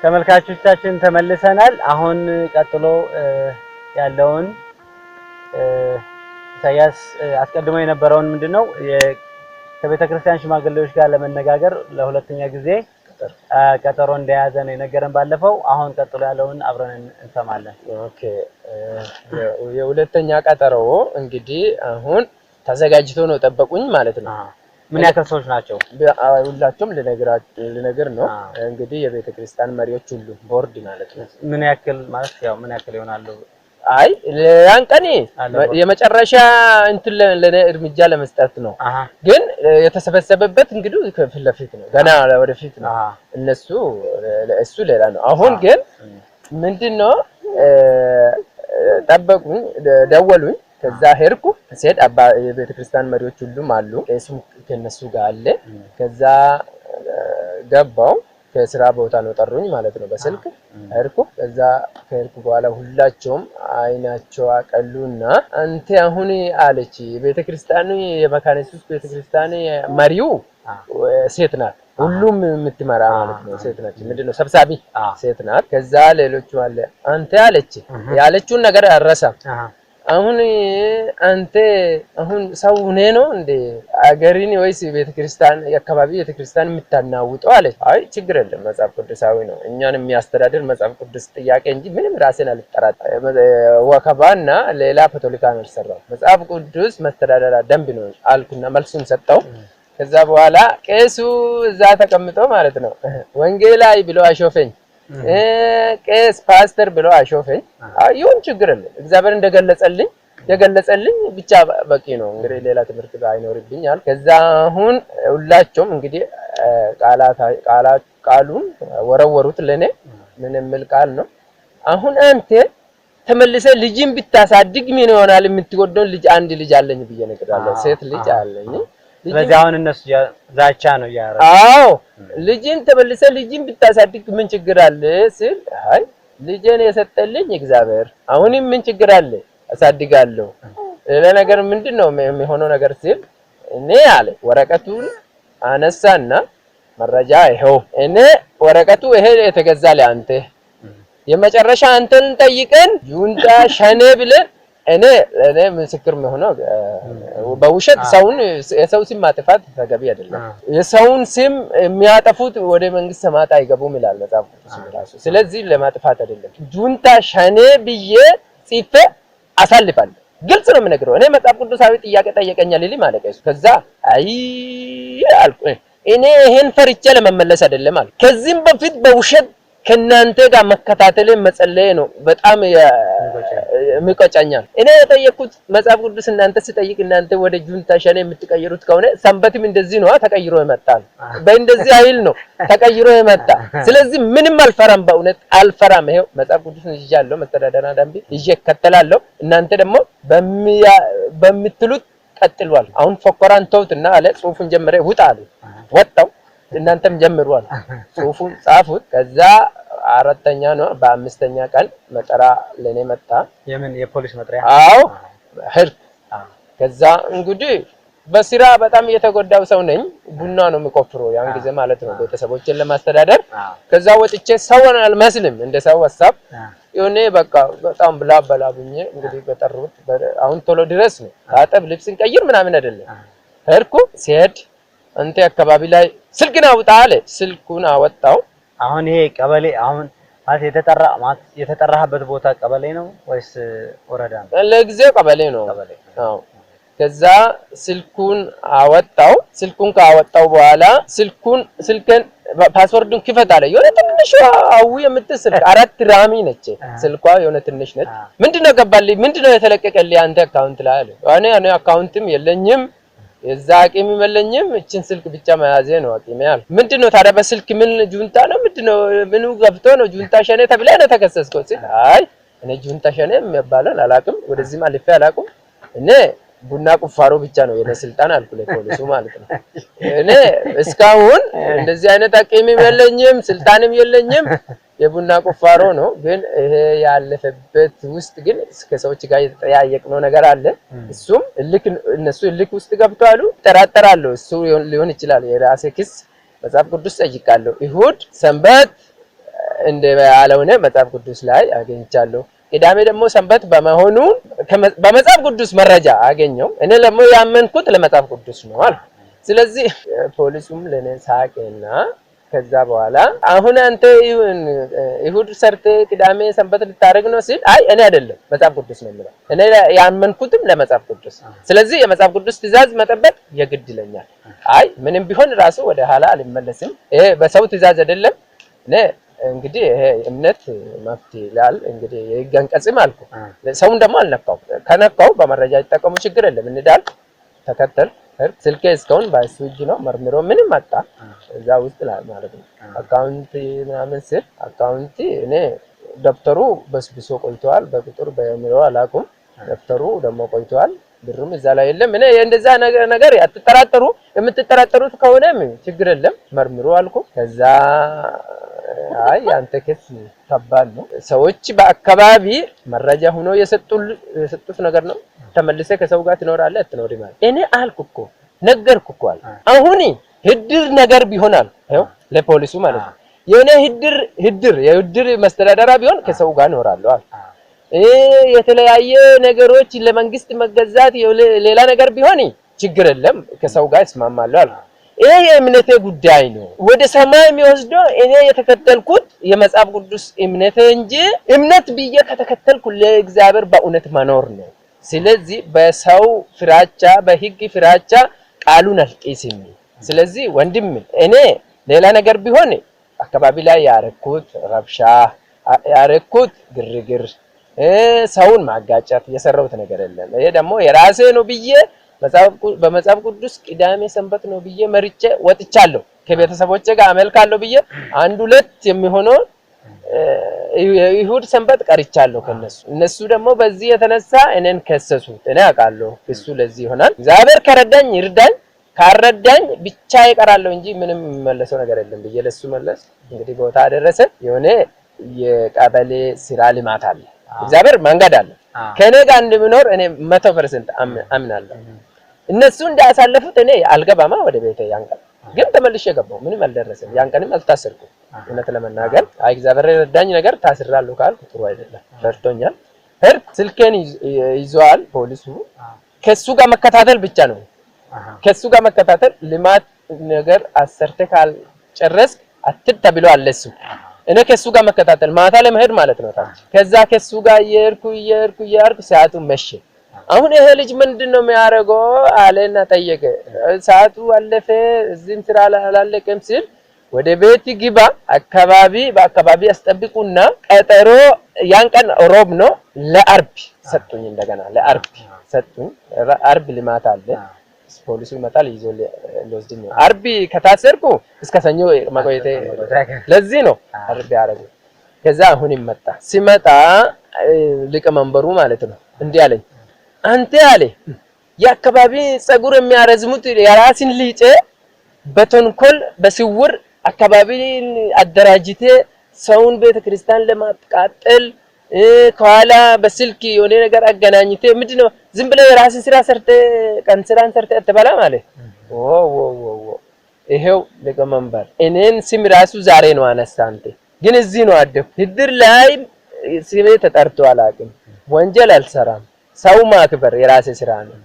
ተመልካቾቻችን ተመልሰናል። አሁን ቀጥሎ ያለውን ኢሳያስ አስቀድሞ የነበረውን ምንድነው ከቤተክርስቲያን ሽማግሌዎች ጋር ለመነጋገር ለሁለተኛ ጊዜ ቀጠሮ እንደያዘ ነው የነገረን ባለፈው። አሁን ቀጥሎ ያለውን አብረን እንሰማለን። ኦኬ የሁለተኛ ቀጠሮ እንግዲህ አሁን ተዘጋጅቶ ነው ጠበቁኝ ማለት ነው። ምን ያክል ሰዎች ናቸው? ሁላቸውም ልነግር ነው እንግዲህ የቤተክርስቲያን መሪዎች ሁሉ ቦርድ ማለት ነው። ምን ያክል ማለት ያው ምን ያክል ይሆናሉ? አይ ያን ቀን የመጨረሻ እንትን እርምጃ ለመስጠት ነው። ግን የተሰበሰበበት እንግዲህ ከፊት ለፊት ነው፣ ገና ወደፊት ነው። እሱ ሌላ ነው። አሁን ግን ምንድነው ጠበቁኝ፣ ደወሉኝ። ከዛ ሄድኩ። ሲሄድ የቤተክርስቲያን መሪዎች ሁሉም አሉ፣ ቄሱም ከነሱ ጋር አለ። ከዛ ገባው። ከስራ ቦታ ነው ጠሩኝ ማለት ነው በስልክ ሄድኩ። ከዛ ከሄድኩ በኋላ ሁላቸውም አይናቸው አቀሉና አንተ አሁን አለች ቤተክርስቲያኑ የመካነ ኢየሱስ ቤተክርስቲያን መሪው ሴት ናት፣ ሁሉም የምትመራ ማለት ነው ሴት ናት። ምንድነው ሰብሳቢ ሴት ናት። ከዛ ሌሎቹ አለ አንተ አለች ያለችውን ነገር አረሳም። አሁን አንተ አሁን ሰው ነው እንደ አገሪን ወይስ ቤተክርስቲያን የአካባቢ ቤተክርስቲያን የምታናውጠው አለች። አይ ችግር የለም መጽሐፍ ቅዱሳዊ ነው፣ እኛን የሚያስተዳድር መጽሐፍ ቅዱስ ጥያቄ እንጂ ምንም ራሴን አልጠራጠርም። ወከባና ሌላ ፖለቲካ ነው ሰራው፣ መጽሐፍ ቅዱስ መስተዳደሪያ ደንብ ነው አልኩና መልሱን ሰጠው። ከዛ በኋላ ቄሱ እዛ ተቀምጦ ማለት ነው ወንጌላዊ ብሎ አሾፈኝ፣ ቄስ ፓስተር ብሎ አሾፈኝ። ይሁን ችግር የለም እግዚአብሔር እንደገለጸልኝ የገለጸልኝ ብቻ በቂ ነው። እንግዲህ ሌላ ትምህርት አይኖርብኛል። ከዛ አሁን ሁላቸውም እንግዲህ ቃሉን ወረወሩት ለኔ። ምን የሚል ቃል ነው? አሁን አንተ ተመልሰ ልጅን ብታሳድግ ምን ይሆናል? የምትወደውን ልጅ አንድ ልጅ አለኝ ብዬ ነግራለሁ፣ ሴት ልጅ አለኝ። ስለዚህ አሁን እነሱ ዛቻ ነው ያረው። አዎ ልጅን ተመልሰ ልጅን ብታሳድግ ምን ችግር አለ ሲል፣ አይ ልጅን የሰጠልኝ እግዚአብሔር፣ አሁንም ምን ችግር አለ አሳድጋለሁ። ሌላ ነገር ምንድነው የሚሆነው ነገር ሲል፣ እኔ አለ ወረቀቱን አነሳና መረጃ ይሄው፣ እኔ ወረቀቱ ይሄ የተገዛ ለአንተ የመጨረሻ አንተን ጠይቀን ጁንታ ሸኔ ብለን እኔ ምስክር መሆነው በውሸት የሰው ስም ማጥፋት ተገቢ አይደለም። የሰውን ስም የሚያጠፉት ወደ መንግስት ሰማያት አይገቡም ይላል መጽሐፍ ቅዱስ ራሱ። ስለዚህ ለማጥፋት አይደለም። ጁንታ ሸኔ ብዬ ጽፌ አሳልፋለሁ። ግልጽ ነው የምነግረው። እኔ መጽሐፍ ቅዱሳዊ ጥያቄ ጠየቀኛል ይል ማለት ነው። ከዛ አይ አልኩ እኔ ይሄን ፈርቼ ለመመለስ አይደለም አልኩ። ከዚህም በፊት በውሸት ከናንተ ጋር መከታተል መጸለይ ነው በጣም የሚቆጨኛል። እኔ የጠየቁት መጽሐፍ ቅዱስ እናንተ ሲጠይቅ እናንተ ወደ ጁንታ ሸኔ የምትቀይሩት ከሆነ ሰንበትም እንደዚህ ነው ተቀይሮ ይመጣል። በእንደዚህ አይል ነው ተቀይሮ ይመጣ። ስለዚህ ምንም አልፈራም፣ በእውነት አልፈራም። ይሄው መጽሐፍ ቅዱስን ይዣለሁ፣ መስተዳደሪያ ደንብ ይዤ እከተላለሁ። እናንተ ደግሞ በምትሉት ቀጥሏል። አሁን ፎከራን ተውትና አለ ጽሁፉን ጀመረ ውጣ አለ። ወጣው እናንተም ጀምሯል። ጽሁፉን ጻፉት። ከዛ አራተኛ ነው በአምስተኛ ቀን መጠራ ለኔ መጣ። የምን የፖሊስ መጥሪያ? አዎ ሄድኩ። ከዛ እንግዲህ በስራ በጣም የተጎዳው ሰው ነኝ። ቡና ነው የሚቆፍረው ያን ጊዜ ማለት ነው ቤተሰቦችን ለማስተዳደር። ከዛ ወጥቼ ሰውን አልመስልም እንደ ሰው ሐሳብ የሆነ በቃ በጣም ብላብኝ እንግዲህ በጠሩት አሁን ቶሎ ድረስ ነው ታጠብ ልብስን ቀይር ምናምን አይደለም። ሄድኩ። ሲሄድ አንተ አካባቢ ላይ ስልክን አውጣ አለ። ስልኩን አወጣው። አሁን ይሄ ቀበሌ አሁን የተጠራህበት ቦታ ቀበሌ ነው ወይስ ወረዳ ነው? ለጊዜው ቀበሌ ነው። አዎ። ከዛ ስልኩን አወጣው። ስልኩን ካወጣው በኋላ ስልክን ፓስወርዱን ክፈት አለ። የሆነ ትንሽ አው የምትስልክ 4 ራሚ ነች ስልኳ፣ የሆነ ትንሽ ነች። ምንድነው ገባልኝ? ምንድነው የተለቀቀልኝ አንተ አካውንት ላይ አለ። እኔ አካውንትም የለኝም የዛ አቅም የለኝም፣ እቺን ስልክ ብቻ መያዜ ነው አቅም ያል። ምንድነው ታዲያ በስልክ ምን ጁንታ ነው ምንድነው ምኑ ገብቶ ነው ጁንታ ሸኔ ተብለ ነው ተከሰስከው ሲል፣ አይ እኔ ጁንታ ሸኔ የሚባለው አላውቅም፣ ወደዚህ ማልፈ አላውቅም። እኔ ቡና ቁፋሮ ብቻ ነው የኔ ስልጣን አልኩ ለፖሊሱ ማለት ነው። እኔ እስካሁን እንደዚህ አይነት አቅም የለኝም ስልጣንም የለኝም፣ የቡና ቁፋሮ ነው። ግን ይሄ ያለፈበት ውስጥ ግን ከሰዎች ጋር የተጠያየቅነው ነገር አለ። እሱም እነሱ ልክ ውስጥ ገብተዋል። ተራጠራለሁ እሱ ሊሆን ይችላል የራሴ ክስ መጽሐፍ ቅዱስ ጠይቃለሁ። ይሁድ ሰንበት እንደ ያለውነ መጽሐፍ ቅዱስ ላይ አገኝቻለሁ። ቅዳሜ ደግሞ ሰንበት በመሆኑ በመጽሐፍ ቅዱስ መረጃ አገኘው። እኔ ደግሞ ያመንኩት ለመጽሐፍ ቅዱስ ነው አልኩ። ስለዚህ ፖሊሱም ለኔ ሳቀና ከዛ በኋላ አሁን አንተ ይሁድ ሰርተ ቅዳሜ ሰንበት ልታረግ ነው ሲል አይ እኔ አይደለም መጽሐፍ ቅዱስ ነው የሚለው። እኔ ያመንኩትም ለመጽሐፍ ቅዱስ። ስለዚህ የመጽሐፍ ቅዱስ ትእዛዝ መጠበቅ የግድ ይለኛል። አይ ምንም ቢሆን ራሱ ወደ ኋላ አልመለስም። ይሄ በሰው ትእዛዝ አይደለም። እኔ እንግዲህ ይሄ እምነት መፍት ይላል እንግዲህ የይገንቀጽም አልኩ። ሰውን ደግሞ አልነካው። ከነካው በመረጃ ይጠቀሙ ችግር የለም እንዳል ተከተል ስልኬ እስካሁን ባይሱ እጅ ነው መርምሮ ምንም አጣ እዛ ውስጥ ማለት ነው። አካውንት ምናምን ስል አካውንት እኔ ደብተሩ በስብሶ ቆይቷል። በቁጥር በሚለው አላውቅም። ደብተሩ ደግሞ ቆይቷል። ብሩም እዛ ላይ የለም። እኔ እንደዛ ነገር አትጠራጠሩ። የምትጠራጠሩት ከሆነም ችግር የለም መርምሮ አልኩ። ከዛ አይ አንተ ከስ ከባድ ነው። ሰዎች በአካባቢ መረጃ ሆኖ የሰጡት ነገር ነው። ተመልሰ ከሰው ጋር ትኖራለህ አትኖርም ማለት እኔ አልኩ እኮ ነገርኩ እኮ አሁን ህድር ነገር ቢሆናል አይው ለፖሊሱ ማለት ነው። የኔ ህድር መስተዳደራ ቢሆን ከሰው ጋር እኖራለሁ አለ። የተለያየ ነገሮች ለመንግስት መገዛት ሌላ ነገር ቢሆን ችግር የለም ከሰው ጋር እስማማለሁ አለ። ይሄ የእምነቴ ጉዳይ ነው። ወደ ሰማይ የሚወስደው እኔ የተከተልኩት የመጽሐፍ ቅዱስ እምነቴ እንጂ እምነት ብዬ ከተከተልኩ ለእግዚአብሔር በእውነት መኖር ነው። ስለዚህ በሰው ፍራቻ በህግ ፍራቻ ቃሉን አልጥስም። ስለዚህ ወንድም እኔ ሌላ ነገር ቢሆን አካባቢ ላይ ያረኩት ረብሻ ያረኩት ግርግር ሰውን ማጋጨት የሰራሁት ነገር የለም። ይሄ ደግሞ የራሴ ነው ብዬ በመጽሐፍ ቅዱስ ቅዳሜ ሰንበት ነው ብዬ መርጬ ወጥቻለሁ። ከቤተሰቦቼ ጋር አመልካለሁ ብዬ አንድ ሁለት የሚሆነው ይሁድ ሰንበት ቀርቻለሁ ከነሱ። እነሱ ደግሞ በዚህ የተነሳ እኔን ከሰሱት። እኔ አውቃለሁ እሱ ለዚህ ይሆናል። እግዚአብሔር ከረዳኝ ይርዳኝ፣ ካረዳኝ ብቻ ይቀራለሁ እንጂ ምንም የሚመለሰው ነገር የለም ብዬ ለሱ መለስ። እንግዲህ ቦታ አደረሰ። የሆነ የቀበሌ ስራ ልማት አለ። እግዚአብሔር መንገድ አለ። ከኔ ጋር እንደምኖር እኔ 100% አምናለሁ። እነሱ እንዳያሳለፉት እኔ አልገባማ ወደ ቤቴ ያንቀል ግን ተመልሼ ገባሁ። ምንም አልደረሰም። ያንቀንም አልታሰርኩም። እውነት ለመናገር አይ እግዚአብሔር ረዳኝ ነገር ታስራለሁ ካልኩ ጥሩ አይደለም። ረድቶኛል። ስልኬን ይዟል ፖሊሱ። ከሱ ጋር መከታተል ብቻ ነው። ከሱ ጋር መከታተል ልማት ነገር አሰርተ ካልጨረስክ አትተብሎ አለሱ። እኔ ከሱ ጋር መከታተል ማታ ለመሄድ ማለት ነው። ከዛ ከሱ ጋር እየሄድኩ ሰዓቱ መሸ። አሁን ይሄ ልጅ ምንድነው የሚያደርገው አለና ጠየቀ። ሰዓቱ አለፈ እዚህም ስራ አላለቀም ሲል ወደ ቤት ግባ በአካባቢ አስጠብቁና ቀጠሮ ያን ቀን ሮብ ነው ለአርብ ሰጡኝ። እንደገና ለአርብ ሰጡኝ። አርብ ልማት አለ። ፖሊሱ ይመጣል ይዞ ለወስድኝ። አርብ ከታሰርኩ እስከ ሰኞ መቆየቴ ለዚህ ነው አርብ ያደረጉ። ከዛ አሁን ይመጣ ሲመጣ ሊቀመንበሩ ማለት ነው እንዲህ አለኝ፣ አንተ አለ የአካባቢ ጸጉር የሚያረዝሙት የራስን ልጅ በተንኮል በስውር አካባቢን አደራጅቴ ሰውን ቤተክርስቲያን ለማጥቃጠል ከኋላ በስልክ የሆነ ነገር አገናኝቴ ምንድነው ዝም ብለህ የራስን ስራ ሰርተ ቀን ስራን ሰርተ አትበላ ማለት ይሄው ሊቀመንበር እኔን ስም ራሱ ዛሬ ነው አነሳንተ ግን እዚህ ነው አደኩ። ህድር ላይ ስሜ ተጠርቶ አላውቅም። ወንጀል አልሰራም። ሰው ማክበር የራሴ ስራ ነው።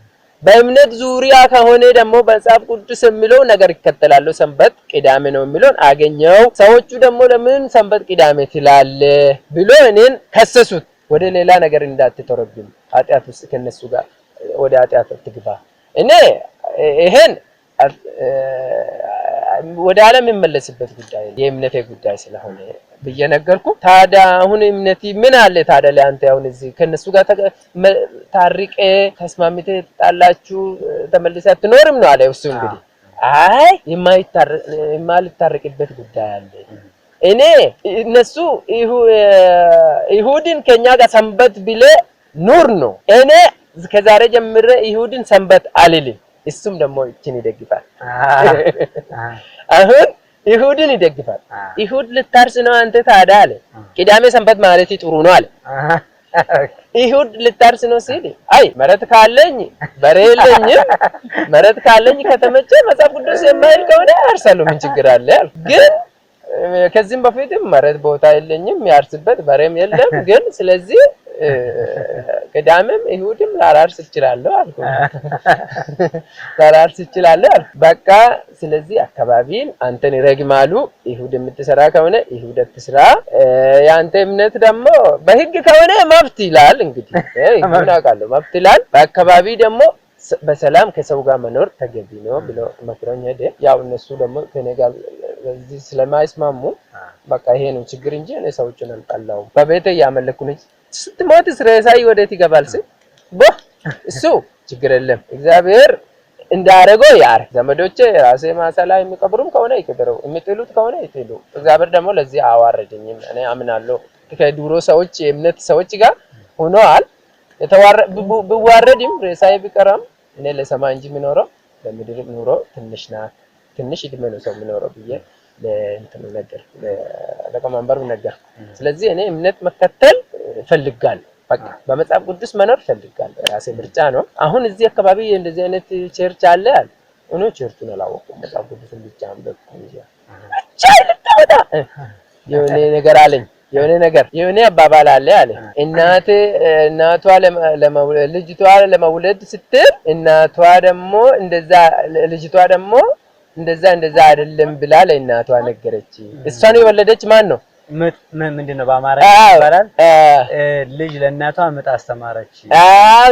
በእምነት ዙሪያ ከሆነ ደግሞ በመጽሐፍ ቅዱስ የሚለው ነገር ይከተላለሁ። ሰንበት ቅዳሜ ነው የሚለው አገኘው። ሰዎቹ ደግሞ ለምን ሰንበት ቅዳሜ ትላለህ ብሎ እኔን ከሰሱት። ወደ ሌላ ነገር እንዳትተረጉም ኃጢአት ውስጥ ከነሱ ጋር ወደ ኃጢአት ትግባ። እኔ ይሄን ወደ ዓለም የሚመለስበት ጉዳይ የእምነቴ ጉዳይ ስለሆነ በየነገርኩ ታዲያ አሁን እምነቴ ምን አለ ታዲያ ለአንተ አሁን እዚህ ከነሱ ጋር ታርቄ ተስማምቴ ጣላችሁ ተመልሰህ አትኖርም ነው አለ እሱ። እንግዲህ አይ የማይታረቅበት ጉዳይ አለ። እኔ እነሱ ይሁድን ከኛ ጋር ሰንበት ቢለ ኑር ነው። እኔ ከዛሬ ጀምሬ ይሁድን ሰንበት አልልም። እሱም ደግሞ እቺን ይደግፋል። አሁን ይሁድን ይደግፋል። ይሁድ ልታርስ ነው አንተ ታዲያ አለ። ቅዳሜ ሰንበት ማለት ጥሩ ነው አለ። ይሁድ ልታርስ ነው ሲል አይ መሬት ካለኝ በሬለኝ መሬት ካለኝ ከተመቸ መጽሐፍ ቅዱስ የማይል ከሆነ አርሳለሁ ምን ችግር አለ? ግን ከዚህም በፊትም መሬት ቦታ የለኝም ያርስበት በሬም የለም ግን ስለዚህ ቅዳሜም ይሁድም ላላርስ እችላለሁ አልኩ ላላርስ እችላለሁ በቃ ስለዚህ አካባቢን አንተን ይረግማሉ ይሁድ የምትሰራ ከሆነ ይሁድ አትስራ ያንተ እምነት ደግሞ በህግ ከሆነ መብት ይላል እንግዲህ ምን አውቃለሁ መብት ይላል በአካባቢ ደግሞ በሰላም ከሰው ጋር መኖር ተገቢ ነው ብሎ መክሮኝ ሄደ ያው እነሱ ደግሞ ከኔ ጋር በዚህ ስለማይስማሙ በቃ ይሄ ነው ችግር እንጂ እኔ ሰዎችን አልጣላው በቤቴ ያመለኩ ነኝ ስትሞት እስራኤል ወዴት ይገባል እሱ ችግር የለም እግዚአብሔር እንዳረገው ያር ዘመዶቼ ራሴ ማሰላ የሚቀብሩም ከሆነ ይቀበሩ የሚጥሉት ከሆነ ይጥሉ እግዚአብሔር ደግሞ ለዚህ አዋረደኝም እኔ አምናለሁ ከዱሮ ሰዎች የእምነት ሰዎች ጋር ሆነዋል ቢዋረድም ሬሳዬ ቢቀራም እኔ ለሰማይ እንጂ የሚኖረው ለምድር ኑሮ ትንሽ እድሜ ነው ሰው የሚኖረው ብዬ ለእንትን ነገር ለቀማንበሩ ነገር ስለዚህ እኔ እምነት መከተል ፈልጋለሁ በቃ በመጽሐፍ ቅዱስ መኖር ፈልጋለሁ ራሴ ምርጫ ነው አሁን እዚህ አካባቢ እንደዚህ አይነት ቸርች አለ እኔ ቸርቹን አላወቅኩም መጽሐፍ ቅዱስን ብቻ አንበብኩኝ ቻይልታውታ የሆነ ነገር አለኝ የሆነ አባባል አለ እናቷ ልጅቷ ለመውለድ ስትል እናቷ ደግሞ ልጅቷ ደግሞ እንደዛ አይደለም ብላ ለእናቷ ነገረች እሷን የወለደች ማን ነው ምንድነው በአማርኛ ይባላል ልጅ ለእናቷ ምጥ አስተማረች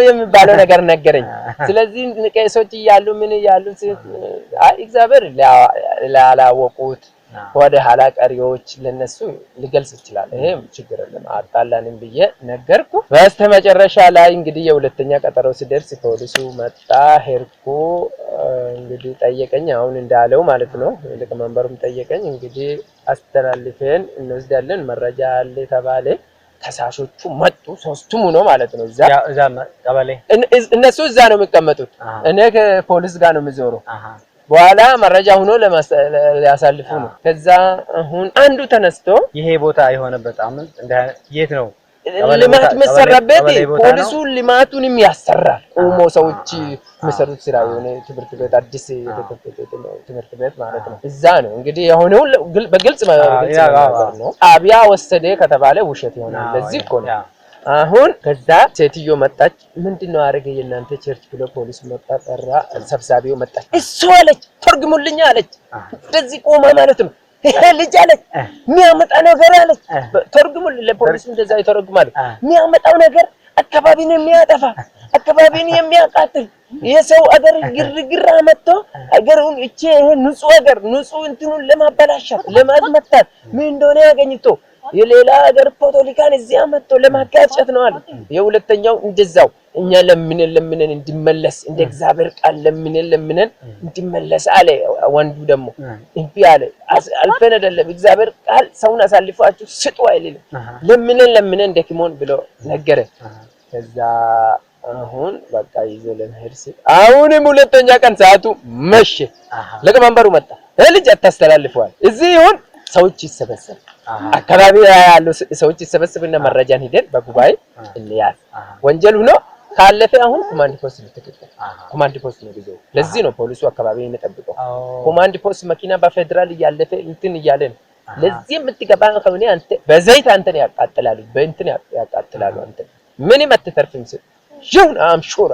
የሚባለው ነገር ነገረኝ ስለዚህ ቄሶች ይያሉ ምን ይያሉ እግዚአብሔር ላላወቁት ወደ ኋላ ቀሪዎች ለነሱ ሊገልጽ ይችላል ይሄም ችግር የለም አጣላንም ብዬ ነገርኩ በስተመጨረሻ ላይ እንግዲህ የሁለተኛ ቀጠሮ ሲደርስ ፖሊሱ መጣ ሄርኩ እንግዲህ ጠየቀኝ አሁን እንዳለው ማለት ነው ለቀማንበሩም ጠየቀኝ እንግዲህ አስተላልፈን እንወስዳለን መረጃ አለ ተባለ ተሳሾቹ መጡ ሶስቱም ነው ማለት ነው እዛ ቀበሌ እነሱ እዛ ነው የሚቀመጡት እኔ ከፖሊስ ጋር ነው የምዞረው በኋላ መረጃ ሆኖ ለያሳልፉ ነው ከዛ አሁን አንዱ ተነስቶ ይሄ ቦታ የሆነበት አሁን የት ነው ልማት መሰራበት ፖሊሱ ልማቱንም ያሰራል ቆሞ ሰዎች መሰሩት ስራ የሆነ ትምህርት ቤት አዲስ የተከፈተ ትምህርት ቤት ማለት ነው እዛ ነው እንግዲህ የሆነው በግልጽ ነው አብያ ወሰደ ከተባለ ውሸት ይሆናል ለዚህ እኮ ነው አሁን ከዛ ሴትዮ መጣች ምንድነው አረገ የናንተ ቸርች ብሎ ፖሊስ መጣ ጠራ ሰብሳቢው መጣች እሱ አለች ተርጉሙልኝ አለች እንደዚህ ቆማ ማለት ነው ልጅ አለች የሚያመጣ ነገር አለች ተርጉሙልኝ ለፖሊስ እንደዛ ይተረጉማል የሚያመጣው ነገር አካባቢን የሚያጠፋ አካባቢን የሚያቃጥል የሰው አገር ግርግር አመጣ አገሩን እቺ ንጹህ አገር ንጹህ እንትኑን ለማበላሻት ለማዝመታት ምን እንደሆነ ያገኝቶ የሌላ ሀገር ፖለቲካን እዚያ መጥቶ ለማጋጨት ነው አለ የሁለተኛው እንደዛው እኛ ለምንን እንዲመለስ እንደ እግዚአብሔር ቃል ለምንን እንዲመለስ አለ ወንዱ ደግሞ እንቢ አለ አልፈን አይደለም እግዚአብሔር ቃል ሰውን አሳልፋችሁ ስጡ አይልም ለምንን ደክሞን ብሎ ነገረ ከዛ አሁን በቃ ይዘለን ሄርስ አሁንም ሁለተኛ ቀን ሰዓቱ መሸ ለቀማንበሩ መጣ ልጅ አታስተላልፈዋል እዚህ ይሁን ሰዎች ይሰበሰብ አካባቢ ያለው ሰዎች ይሰበሰብና መረጃን ሄደን በጉባኤ እንያዝ ወንጀል ሆኖ ካለፈ አሁን ኮማንድ ፖስት ልትከተል ኮማንድ ፖስት ነው ጊዜው ለዚህ ነው ፖሊሱ አካባቢ የሚጠብቀው ኮማንድ ፖስት መኪና በፌደራል ያለፈ እንትን ይያለን ለዚህ የምትገባ ከሆነ አንተ በዘይት አንተን ያቃጥላሉ በእንትን ያቃጥላሉ አንተ ምንም አትተርፍም ይሁን አምሹራ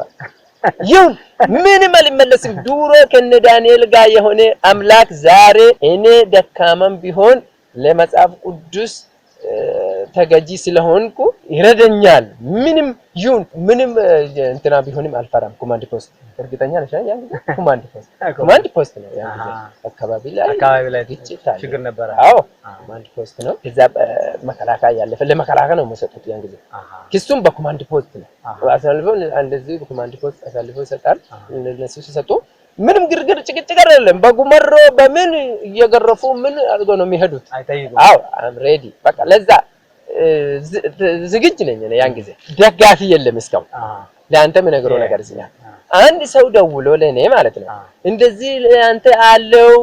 ይሁን ምንም አልመለስም ዱሮ ከነ ዳንኤል ጋር የሆነ አምላክ ዛሬ እኔ ደካማም ቢሆን ለመጽሐፍ ቅዱስ ተገጂ ስለሆንኩ ይረደኛል ምንም ይሁን ምንም እንትና ቢሆንም አልፈራም ኮማንድ ፖስት እርግጠኛ ነሽ ያን ጊዜ ኮማንድ ፖስት ነው ያን ጊዜ አካባቢ ላይ ችግር ነበር አዎ ኮማንድ ፖስት ነው ከዛ መከላከያ ያለፈ ለመከላከያ ነው መሰጠት ያን ጊዜ ክሱም በኮማንድ ፖስት ነው አሳልፈው እንደዚህ በኮማንድ ፖስት አሳልፈው ይሰጣል እነሱ ሲሰጡ ምንም ግርግር ጭቅጭቅ አይደለም በጉመሮ በምን እየገረፉ ምን አድርጎ ነው የሚሄዱት አዎ አም ሬዲ በቃ ለዛ ዝግጅ ነኝ እኔ ያን ጊዜ ደጋፊ የለም እስካሁን ለአንተ ምን ነገረው ነገር እዚህ አንድ ሰው ደውሎ ለኔ ማለት ነው እንደዚህ አንተ አለው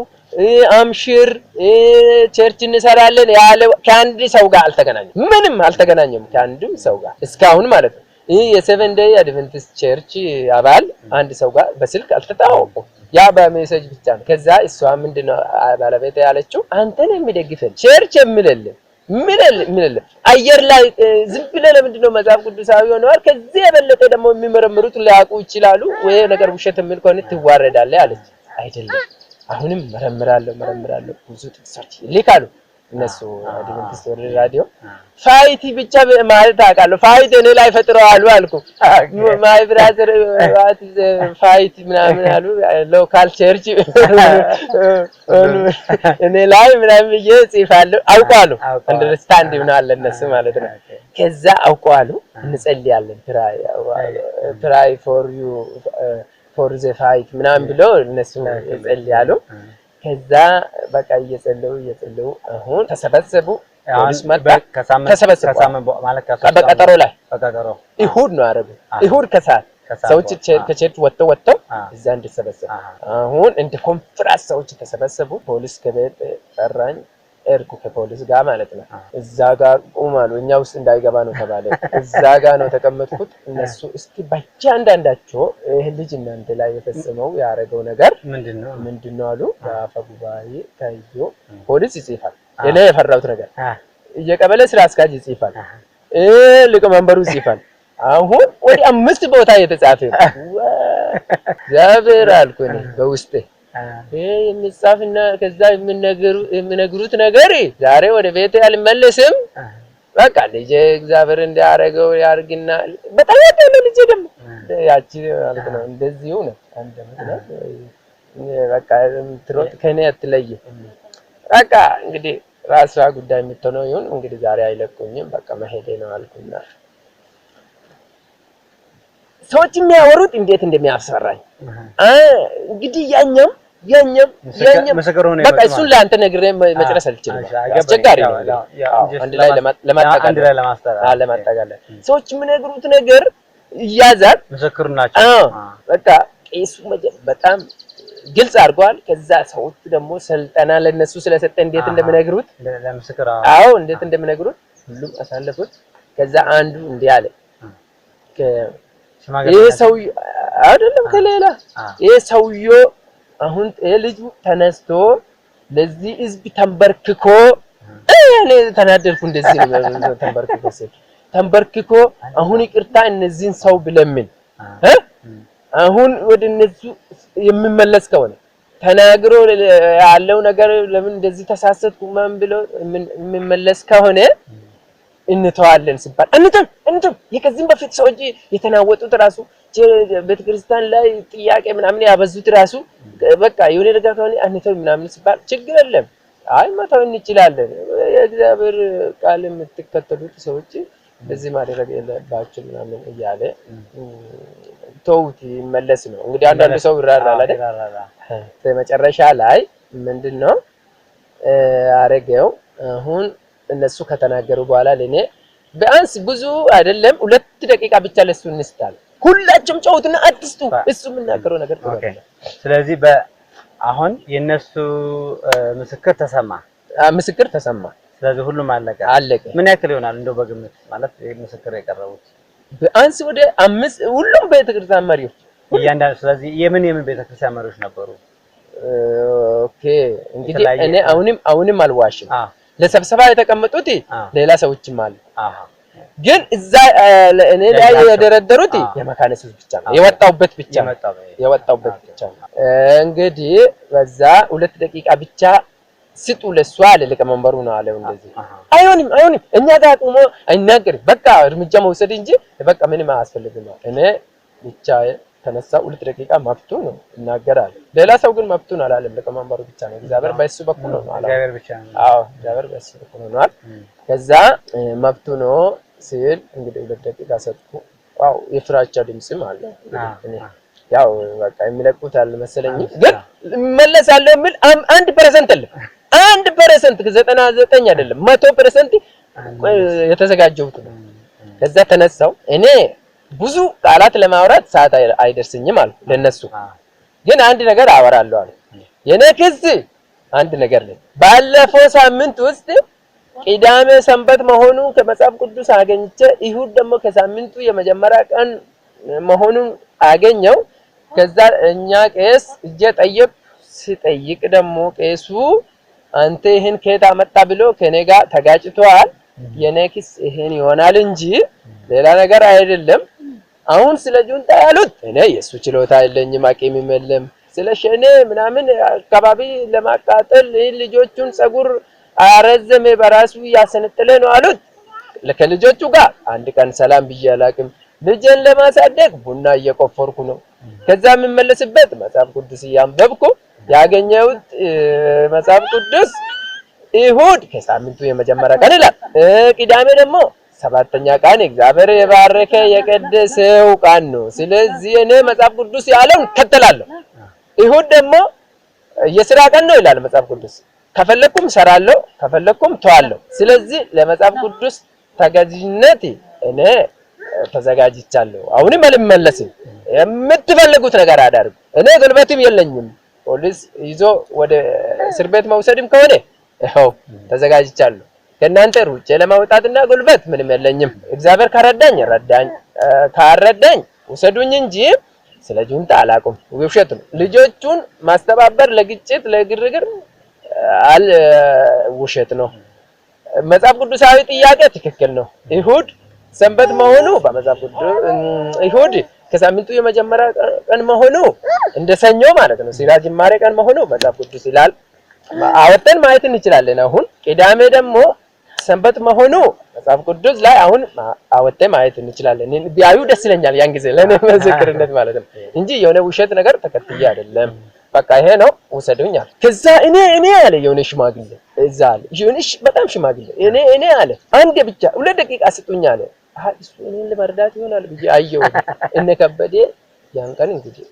አምሽር ቸርች እንሰራለን ያለው ከአንድ ሰው ጋር አልተገናኘም ምንም አልተገናኘም ከአንድም ሰው ጋር እስካሁን ማለት ነው ይህ የሴቨን ዴይ አድቨንቲስት ቸርች አባል አንድ ሰው ጋር በስልክ አልተታወቁም። ያ በሜሴጅ ብቻ ነው። ከዛ እሷ ምንድነው ባለቤቴ ያለችው አንተን የሚደግፈን ቸርች የሚልልህ ምን አየር ላይ ዝም ብለህ ለምንድነው መጽሐፍ ቅዱሳዊ ሆነዋል ከዚህ የበለጠ ደግሞ የሚመረምሩት ሊያውቁ ይችላሉ ወይ ነገር ውሸት የሚል ከሆነ ትዋረዳለህ አለች። አይደለም አሁንም መረምራለሁ ብዙ ጥቅሶች ይልካሉ እነሱ አድቨንቲስት ወርልድ ራዲዮ ፋይት ብቻ ማለት ታውቃለህ ፋይት እኔ ላይ ፈጥረዋል አልኩ ማይ ብራዘር ዋት ኢዝ ፋይት ምናምን አሉ ሎካል ቸርች እኔ ላይ ምናምን ይጽፋሉ አውቃለሁ አንደርስታንድ ይሆናል እነሱ ማለት ነው። ከዛ አውቃለሁ እንጸልያለን try for you for the fight ምናምን ብሎ እነሱ ይጸልያሉ። ከዛ በቃ እየጸለዩ አሁን ተሰበሰቡ ፖሊስ መጣ ተሰበሰቡ ማለት በቀጠሮ ላይ ይሁድ ነው አረቡ ይሁድ ከሰዓት ሰዎች ከቸርች ወጥተው እዛ እንድሰበሰቡ አሁን እንደ ኮንፈረንስ ሰዎች ተሰበሰቡ። ፖሊስ ከቤት ጠራኝ ኤርኩ ከፖሊስ ጋር ማለት ነው። እዛ ጋር ቆማሉ እኛ ውስጥ እንዳይገባ ነው ተባለ። እዛ ጋር ነው ተቀመጥኩት። እነሱ እስኪ ባቻንዳንዳቸው ይሄ ልጅ እናንተ ላይ የፈጸመው ያረገው ነገር ምንድነው አሉ። አፈ ጉባኤ ታይዞ ፖሊስ ይጽፋል እኔ የፈራሁት ነገር የቀበሌ ስራ አስኪያጅ ይጽፋል ሊቀመንበሩ ይጽፋል። አሁን ወደ 5 ቦታ የተጻፈ እግዚአብሔር አልኩኝ በውስጤ የሚጻፍና ከዛ የሚነግሩት ነገር ዛሬ ወደ ቤት አልመለስም በቃ ልጅ እግዚአብሔር እንዲያረገው ያርግና በጣም ያለው ልጅ ደግሞ ያቺ ማለት ነው እንደዚሁ ነው አንድ ማለት በቃ ትሮጥ ከኔ አትለይ በቃ እንግዲህ ራሷ ጉዳይ የምትሆነው ይሁን እንግዲህ ዛሬ አይለቁኝም በቃ መሄዴ ነው አልኩና ሰዎች የሚያወሩት እንዴት እንደሚያስፈራኝ እንግዲህ ያኛም መስከሩ ነው በቃ እሱን ለአንተ ነግሬ መጨረስ አልችልም አስቸጋሪ ነው አንድ ላይ ለማጣጋለ ሰዎች የሚነግሩት ነገር ይያዛል መስከሩ ናቸው በቃ ቄሱ በጣም ግልጽ አድርጓል። ከዛ ሰዎች ደግሞ ሰልጠና ለነሱ ስለሰጠ እንዴት እንደሚነግሩት ለምስክራ እንዴት እንደሚነግሩት ሁሉም አሳለፉት። ከዛ አንዱ እንዲህ አለ ይሄ ሰው አይደለም ከሌላ ይሄ ሰውዮ አሁን ልጅ ተነስቶ ለዚህ ህዝብ ተንበርክኮ እኔ ተናደርኩ እንደዚህ ነው ተንበርክኮ አሁን ይቅርታ እነዚህን ሰው ብለምን አሁን ወደ እነሱ የሚመለስ ከሆነ ተናግሮ ያለው ነገር ለምን እንደዚህ ተሳሰትኩ ማን ብሎ የሚመለስ ከሆነ እንተዋለን ሲባል እንተም የከዚህም በፊት ሰዎች የተናወጡት ራሱ ቤተክርስቲያን ላይ ጥያቄ ምናምን ያበዙት ራሱ በቃ የሆነ ነገር ከሆነ አንተው ምናምን ሲባል ችግር የለም አይ መተው እንችላለን የእግዚአብሔር ቃል የምትከተሉት ሰዎች በዚህ ማድረግ የለባችሁ ምናምን እያለ ተውት ይመለስ ነው እንግዲህ አንዳንድ ሰው ይራራል አይደል በመጨረሻ ላይ ምንድነው አረገው አሁን እነሱ ከተናገሩ በኋላ ለኔ ቢያንስ ብዙ አይደለም 2 ደቂቃ ብቻ ለሱ እንስጣል ሁላችሁም ጨውትና አትስጡ እሱ ምናገረው ነገር ተባለ። ስለዚህ አሁን የነሱ ምስክር ተሰማ ስለዚህ ሁሉም አለቀ ምን ያክል ይሆናል እንደው በግምት ማለት ምስክር የቀረቡት ቢያንስ ወደ 5 ሁሉም ቤተክርስቲያን መሪዎች እያንዳንዱ ስለዚህ የምን ቤተክርስቲያን መሪዎች ነበሩ ኦኬ እንግዲህ እኔ አሁንም አልዋሽም ለስብሰባ የተቀመጡት ሌላ ሰዎችም አሉ ግን እዛ እኔ ላይ የደረደሩት የመካነ ኢየሱስ ብቻ ነው የወጣውበት ብቻ ነው እንግዲህ በዛ 2 ደቂቃ ብቻ ስጡ ለሷ አለ ለከመንበሩ ነው አለው እንደዚህ አይሆንም እኛ ጋር ቆሞ አይናገርም በቃ እርምጃ መውሰድ እንጂ በቃ ምንም አያስፈልግም እኔ ብቻ ተነሳ 2 ደቂቃ መብቱ ነው ይናገራል ሌላ ሰው ግን መብቱ ነው አላለም ለከመንበሩ ብቻ ነው እግዚአብሔር በእሱ በኩል ነው አላለም እግዚአብሔር ብቻ ነው እግዚአብሔር በእሱ በኩል ነው ከዛ መብቱ ነው ሲል እንግዲህ 2 ደቂቃ ሰጥኩ የፍራቻ ድምጽም አለ ያው በቃ የሚለቁት አለ መሰለኝ ግን መለሳለሁ የሚል 1% አለ 1% 99 አይደለም 100% የተዘጋጀሁት ነው ከዛ ተነሳው እኔ ብዙ ቃላት ለማውራት ሰዓት አይደርስኝም አልኩ ለነሱ ግን አንድ ነገር አወራለሁ አለ የኔ ክስ አንድ ነገር ነው ባለፈው ሳምንት ውስጥ ቅዳሜ ሰንበት መሆኑን ከመጽሐፍ ቅዱስ አገኝቼ ይሁድ ደግሞ ከሳምንቱ የመጀመሪያ ቀን መሆኑን አገኘው። ከዛ እኛ ቄስ እጄ ሲጠይቅ ደግሞ ቄሱ አንተ ይሄን ከየት አመጣ ብሎ ከኔ ጋር ተጋጭቷል። የኔ ክስ ይሄን ይሆናል እንጂ ሌላ ነገር አይደለም። አሁን ስለ ጁንታ ያሉት እኔ የሱ ችሎታ የለኝም፣ አቂም የለም። ስለ ሸኔ ምናምን አካባቢ ለማቃጠል ልጆቹን ጸጉር አረዘመ በራሱ ያሰነጠለ ነው አሉት። ከልጆቹ ጋር አንድ ቀን ሰላም ብዬ አላቅም። ልጄን ለማሳደግ ቡና እየቆፈርኩ ነው። ከዛ የምመለስበት መጽሐፍ ቅዱስ እያንበብኩ ያገኘሁት መጽሐፍ ቅዱስ ይሁድ ከሳምንቱ የመጀመሪያ ቀን ይላል። ቅዳሜ ደግሞ ሰባተኛ ቀን እግዚአብሔር የባረከ የቀደሰው ቀን ነው። ስለዚህ እኔ መጽሐፍ ቅዱስ ያለውን እከተላለሁ። ይሁድ ደግሞ የሥራ ቀን ነው ይላል መጽሐፍ ቅዱስ። ከፈለኩም ሰራለሁ፣ ከፈለኩም ተዋለሁ። ስለዚህ ለመጽሐፍ ቅዱስ ተገዥነት እኔ ተዘጋጅቻለሁ። አሁንም አልመለስም። የምትፈልጉት ነገር አዳርጉ። እኔ ጉልበትም የለኝም። ፖሊስ ይዞ ወደ እስር ቤት መውሰድም ከሆነ ይኸው ተዘጋጅቻለሁ። ከእናንተ ሩጬ ለማውጣትና ጉልበት ምንም የለኝም። እግዚአብሔር ከረዳኝ ረዳኝ፣ ካረዳኝ ውሰዱኝ እንጂ ስለ ጁንታ አላውቅም። ውሸት ነው። ልጆቹን ማስተባበር ለግጭት ለግርግር ውሸት ነው። መጽሐፍ ቅዱሳዊ ጥያቄ ትክክል ነው። ይሁድ ሰንበት መሆኑ በመጽሐፍ ቅዱስ ይሁድ ከሳምንቱ የመጀመሪያ ቀን መሆኑ እንደ ሰኞ ማለት ነው። ሲራ ጅማሬ ቀን መሆኑ መጽሐፍ ቅዱስ ይላል። አወጣን ማየት እንችላለን። አሁን ቅዳሜ ደግሞ ሰንበት መሆኑ መጽሐፍ ቅዱስ ላይ አሁን አወጣን ማየት እንችላለን። ቢያዩ ደስ ይለኛል ያን ጊዜ ለኔ ምስክርነት ማለት ነው እንጂ የሆነ ውሸት ነገር ተከትዬ አይደለም። በቃ ይሄ ነው ውሰዱኝ አለ። ከዛ እኔ አለ የሆነ ሽማግሌ እዛ አለ ይሁንሽ በጣም ሽማግሌ እኔ አለ አንድ ብቻ 2 ደቂቃ ስጡኝ አለ። እሱ እኔን ለመርዳት ይሆናል ብዬ አየሁ። እነ ከበደ ያን ቀን እንግዲህ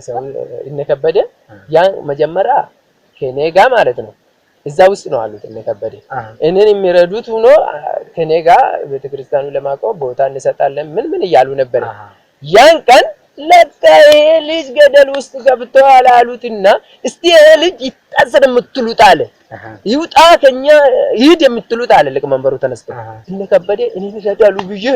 ሰው እነ ከበደ ያን መጀመሪያ ከኔ ጋር ማለት ነው እዛ ውስጥ ነው አሉት። እነ ከበደ እኔን የሚረዱት ሆኖ ከኔ ጋር ቤተክርስቲያኑ ለማቆም ቦታ እንሰጣለን ምን እያሉ ነበር። ያን ቀን ለካ ይሄ ልጅ ገደል ውስጥ ገብቷል አሉትና እስቲ ይሄ ልጅ ይታሰር የምትሉት አለ ይውጣ ከኛ ይሄድ የምትሉት አለ። ለቅመንበሩ ተነስቶ እነ ከበደ እኔ ይሰጣሉ ብዬ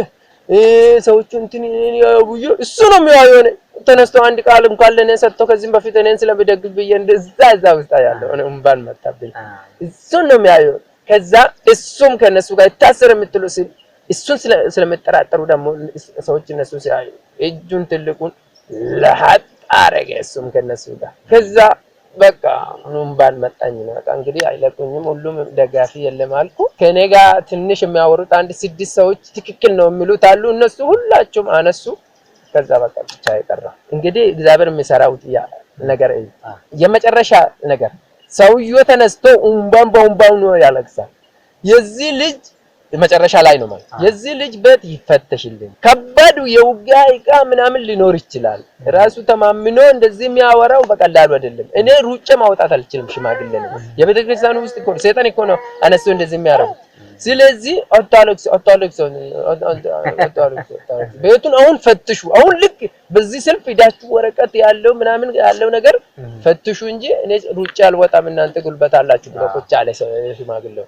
ሰዎቹ እንትን ያውዩ እሱ ነው የሚያየው። ተነስቶ አንድ ቃል እንኳን ለኔ ሰጥቶ ከዚህም በፊት እኔን ስለበደግፍ ብዬ እንደዛ ውስጥ ያለው እኔ እንባን መጣብኝ። እሱ ነው የሚያየው። ከዛ እሱም ከነሱ ጋር ይታሰር የምትሉ ሲል እሱን ስለመጠራጠሩ ደግሞ ሰዎች እነሱ ሲያዩ እጁን ትልቁን ለሐጥ አረገ። እሱም ከነሱ ጋር ከዛ በቃ እንባን መጣኝ ነው። በቃ እንግዲህ አይለቁኝም፣ ሁሉም ደጋፊ የለም አልኩ። ከኔ ጋር ትንሽ የሚያወሩት አንድ 6 ሰዎች ትክክል ነው የሚሉት አሉ። እነሱ ሁላቸውም አነሱ። ከዛ በቃ ብቻ ይቀራ። እንግዲህ እግዚአብሔር የሚሰራው ነገር የመጨረሻ ነገር ሰውዬው ተነስቶ እንባን ነው ያለቅሳል። የዚህ ልጅ መጨረሻ ላይ ነው ማለት የዚህ ልጅ ቤት ይፈተሽልኝ። ከባዱ የውጊያ ዕቃ ምናምን ሊኖር ይችላል። ራሱ ተማምኖ እንደዚህ የሚያወራው በቀላሉ አይደለም። እኔ ሩጬ ማውጣት አልችልም። ሽማግሌ ነው። የቤተክርስቲያኑ ውስጥ እኮ ሰይጣን እኮ ነው አነሱ እንደዚህ የሚያረጉ። ስለዚህ ኦርቶዶክስ ቤቱን አሁን ፈትሹ። አሁን ልክ በዚህ ሰልፍ ሄዳችሁ ወረቀት ያለው ምናምን ያለው ነገር ፈትሹ እንጂ እኔ ሩጬ አልወጣም እናንተ ጉልበት አላችሁ ብሎ ቁጭ አለ ሽማግሌው።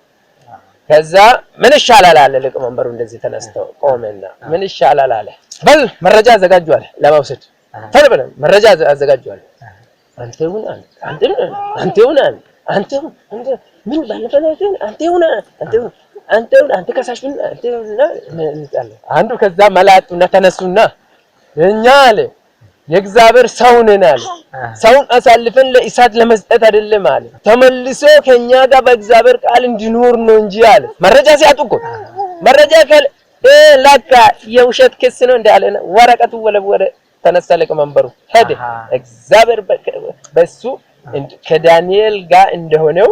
ከዛ ምን ይሻላል አለ ለቅመንበሩ እንደዚህ ተነስተው ቆመና ምን ይሻላል አለ። በል መረጃ አዘጋጁ አለ ለማውሰድ ተለበለ መረጃ አዘጋጁ አለ። አንተ ምን ባለፈለግን አንተ ከሳሽ ምን አንዱ ከዛ መላጡና ተነሱና እኛ አለ የእግዚአብሔር ሰው ነን አለ። ሰውን አሳልፈን ለእሳት ለመስጠት አይደለም አለ። ተመልሶ ከኛ ጋር በእግዚአብሔር ቃል እንዲኖር ነው እንጂ አለ። መረጃ ሲያጡ እኮ መረጃ ካለ ለካ የውሸት ክስ ነው እንዳለ ወረቀቱ ወለወለ ተነሳ። ለቅመንበሩ ሄደ። እግዚአብሔር በሱ ከዳንኤል ጋር እንደሆነው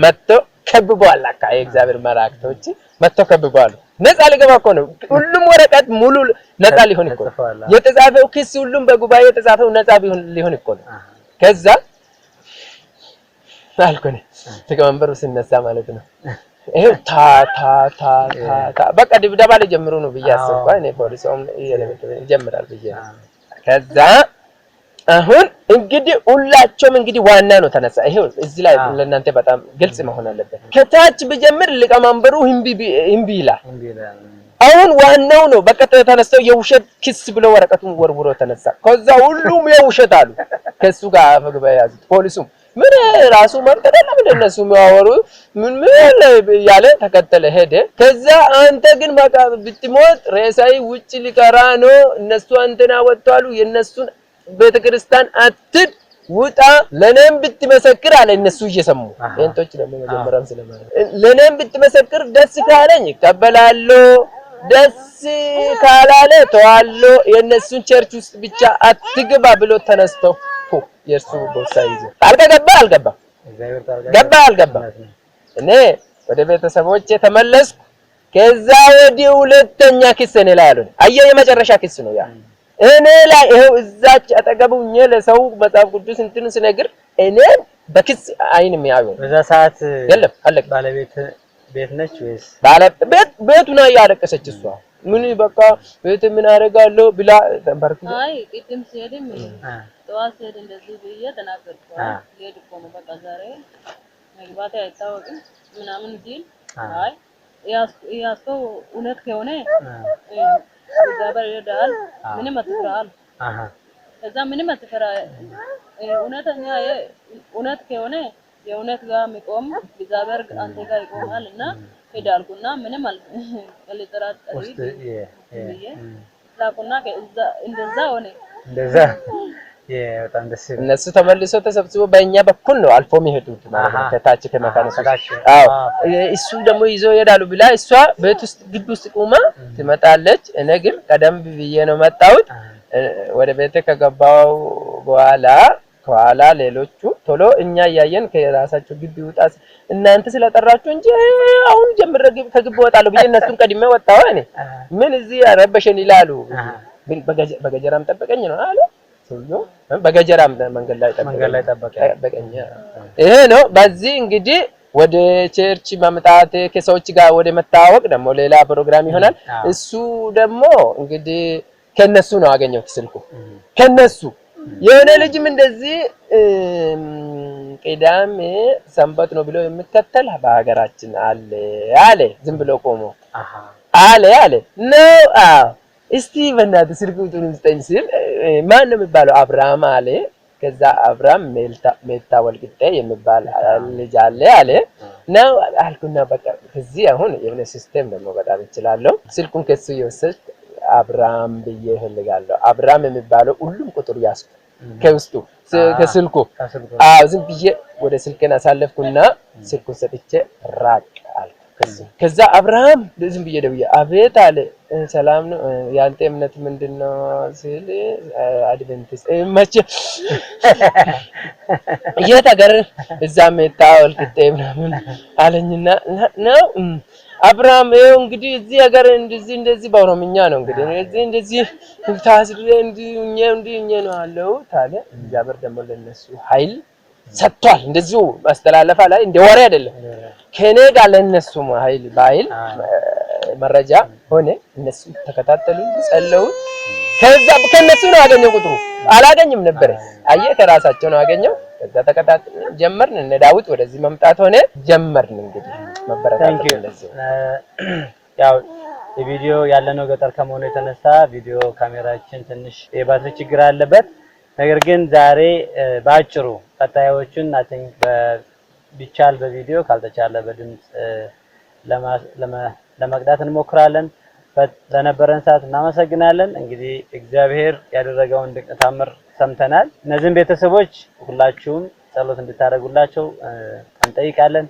መጥቶ ከብበዋል። ለካ የእግዚአብሔር መላእክቶች መጥቶ ከብበዋል። ነፃ ሊገባ እኮ ነው። ሁሉም ወረቀት ሙሉ ነፃ ሊሆን እኮ የተጻፈው ክስ ሁሉም በጉባኤ የተጻፈው ነፃ ሊሆን እኮ ነው። ከዛ አልኩኝ ተቀመንበሩ ሲነሳ ማለት ነው ይሄው ታ በቃ ድብደባ ሊጀምሩ ነው ብዬ አሰብኩ። እኔ ፖሊስም ይጀምራል ብዬ ከዛ አሁን እንግዲህ ሁላቸውም እንግዲህ ዋና ነው ተነሳ። ይሄው እዚህ ላይ ለእናንተ በጣም ግልጽ መሆን አለበት። ከታች ብጀምር ሊቀመንበሩ እምቢ ይላል። አሁን ዋናው ነው በቃ ተነስተው የውሸት ክስ ብሎ ወረቀቱን ወርውሮ ተነሳ። ከዛ ሁሉም የውሸት አሉ። ከሱ ጋር ፈግበ ያዙት። ፖሊሱም ምን ራሱ መርጠደለ ምን እነሱ የሚያወሩ ምን ያለ ተከተለ ሄደ። ከዛ አንተ ግን በቃ ብትሞት ሬሳይ ውጭ ሊቀራ ነው እነሱ አንተና ወጣሉ የነሱን ቤተክርስቲያን አትድ ውጣ ለኔም ብትመሰክር አለ። እነሱ እየሰሙ እንቶች ደግሞ መጀመሪያም ስለማለት ለኔም ብትመሰክር ደስ ካለኝ እቀበላለሁ፣ ደስ ካላለ ተዋለሁ፣ የነሱን ቸርች ውስጥ ብቻ አትግባ ብሎ ተነስተው የእርሱ ቦርሳ ይዞ አልገባ እኔ ወደ ቤተሰቦቼ ተመለስኩ። ከዛ ወዲህ ሁለተኛ ክስ እኔ ላይ አሉኝ። አየህ የመጨረሻ ክስ ነው ያ እኔ ላይ ይሄው እዛች አጠገቡኝ ለሰው መጽሐፍ ቅዱስ እንትን ስነግር እኔ በክስ አይን የሚያዩ በዛ ሰዓት የለም አለቅ ባለቤት ቤት ነች ወይስ ቤቱን ያለቀሰች እሷ ምን በቃ ቤት ምን አደርጋለሁ ብላ ተንበርክ አይ ቅድም ሲሄድም ጠዋት ሲሄድ እንደዚህ ብዬ ተናገርኩ። ሄድ እኮ ነው በቃ ዛሬ መግባቴ አይታወቅም ምናምን ሲል አይ ያስከው እውነት ከሆነ እግዚአብሔር ይረዳል ምንም አትፈራል። ከዛ ምንም አትፈራ እውነተኛ እውነት ከሆነ የእውነት ጋር የሚቆም እግዚአብሔር አንተ ጋር ይቆማልና ሄዳልኩና ምንም አልጠራጠሪ ላቁና እንደዛ ሆነ እንደዛ በጣም ደስ ይላል። እነሱ ተመልሰው ተሰብስበው በእኛ በኩል ነው አልፎ የሚሄዱት ማለት ነው። ከታች ከመካነሱ አዎ እሱ ደግሞ ይዞ ይሄዳሉ ብላ እሷ ቤት ውስጥ ግቢ ውስጥ ቆማ ትመጣለች። እኔ ግን ቀደም ብዬ ነው መጣሁት። ወደ ቤቴ ከገባው በኋላ ከኋላ ሌሎቹ ቶሎ እኛ ያየን ከራሳቸው ግቢ ውጣ እናንተ ስለጠራችሁ እንጂ አሁን ጀምረ ከግቢ ወጣለሁ ብዬ እነሱን ቀድሜ ወጣሁ። እኔ ምን እዚህ አረበሸን ይላሉ። በገጀራም ጠበቀኝ ነው አለ ሰውየው በገጀራም መንገድ ላይ ጠበቀኝ። ይሄ ነው በዚህ እንግዲህ ወደ ቸርች መምጣት ከሰዎች ጋር ወደ መታወቅ ደግሞ ሌላ ፕሮግራም ይሆናል። እሱ ደግሞ እንግዲህ ከነሱ ነው አገኘሁት ስልኩ ከነሱ የሆነ ልጅም እንደዚህ ቅዳሜ ሰንበት ነው ብሎ የሚከተል በሀገራችን አለ ዝም ብሎ ቆሞ አለ ነው እስቲ በእናትህ ስልክ ቁጥሩን ስጠኝ ሲል ማን ነው የሚባለው አብርሃም አለ። ከዛ አብርሃም ሜታ ወልቂጤ የሚባል ልጅ አለ ነው አልኩና በቃ ከዚህ አሁን የሆነ ሲስተም ደግሞ በጣም እችላለሁ ስልኩን ከሱ የወሰድኩ አብርሃም ብዬ እፈልጋለሁ። አብርሃም የሚባለው ሁሉም ቁጥር ያስኩ ከውስጡ ከስልኩ ዝም ብዬ ወደ ስልኬን አሳለፍኩና ስልኩን ሰጥቼ ራቅ አልኩ። ከዛ አብርሃም ዝም ብዬ ደውዬ አቤት አለ። ሰላም ነው ያንተ እምነት ምንድነው ሲል አድቬንቲስት መቼ የት ሀገር እዛ ሜታ ወልቂጤ ምናምን አለኝና ነው አብርሃም ይኸው እንግዲህ እዚህ ሀገር እንደዚህ በኦሮምኛ ነው እንግዲህ እንደዚህ ታስረ እንዲህ ነው አለው ታለ እግዚአብሔር ደግሞ ለነሱ ኃይል ሰጥቷል። እንደዚሁ ማስተላለፋ ላይ እንደ ወሬ አይደለም ከኔ ጋር ለነሱ ኃይል በኃይል መረጃ ሆነ። እነሱ ተከታተሉ ጸለው ከዛ ከነሱ ነው ያገኘው ቁጥሩ አላገኝም ነበር። አየህ ከራሳቸው ነው ያገኘው። ከዛ ተከታተልን ጀመርን። እነ ዳዊት ወደዚህ መምጣት ሆነ ጀመርን እንግዲህ መበረታታት እንደዚህ ያው የቪዲዮ ያለነው ገጠር ከመሆኑ የተነሳ ቪዲዮ ካሜራችን ትንሽ የባትሪ ችግር አለበት። ነገር ግን ዛሬ ባጭሩ ቀጣዮቹን ቢቻል በቪዲዮ ካልተቻለ በድምጽ ለመቅዳት እንሞክራለን። ለነበረን ሰዓት እናመሰግናለን። እንግዲህ እግዚአብሔር ያደረገውን ድንቅ ተአምር ሰምተናል። እነዚህን ቤተሰቦች ሁላችሁም ጸሎት እንድታደርጉላቸው እንጠይቃለን።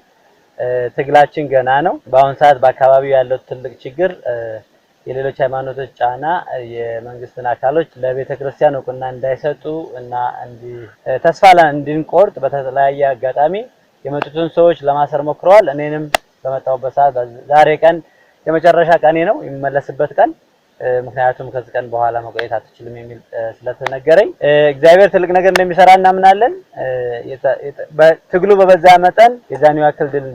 ትግላችን ገና ነው። በአሁን ሰዓት በአካባቢው ያለው ትልቅ ችግር የሌሎች ሃይማኖቶች ጫና የመንግስትን አካሎች ለቤተክርስቲያን እውቅና እንዳይሰጡ እና ተስፋ እንድንቆርጥ በተለያየ አጋጣሚ የመጡትን ሰዎች ለማሰር ሞክረዋል። እኔንም በመጣሁበት ሰዓት ዛሬ ቀን የመጨረሻ ቀኔ ነው የሚመለስበት ቀን። ምክንያቱም ከዚህ ቀን በኋላ መቆየት አትችልም የሚል ስለተነገረኝ እግዚአብሔር ትልቅ ነገር እንደሚሰራ እናምናለን። ትግሉ በበዛ መጠን የዛኔው ያክል ድል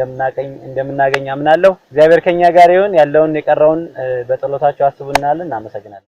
እንደምናገኝ አምናለሁ። እግዚአብሔር ከኛ ጋር ይሁን። ያለውን የቀረውን በጸሎታችሁ አስቡናለን። እናመሰግናለን።